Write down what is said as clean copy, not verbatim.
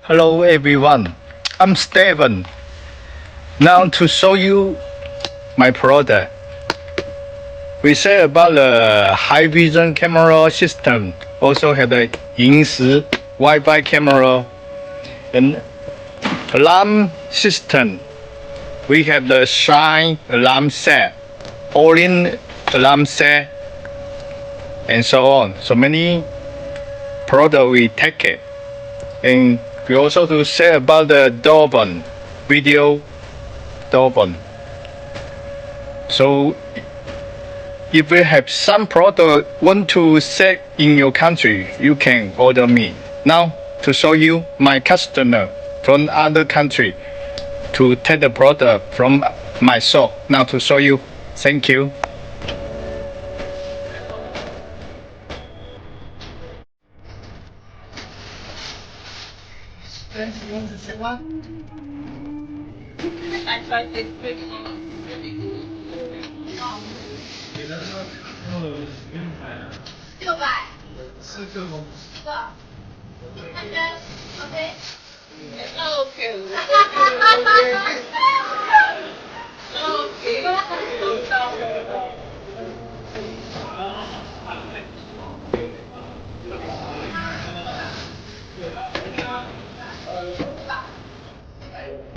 Hello everyone, I'm Steven. Now to show you my product. We say about the high vision camera system, also have the 萤石 Wi-Fi camera and alarm system. We have the shine alarm set, all-in alarm set, and so on. So many product we take it. And we also to say about the doorbell, video doorbell. So if you have some product want to set in your country, you can order me. Now to show you my customer from other country to take the product from my shop. Now to show you. Thank you. You want to say what? I tried to quick. 600。是个吗？是个。那个，OK。OK。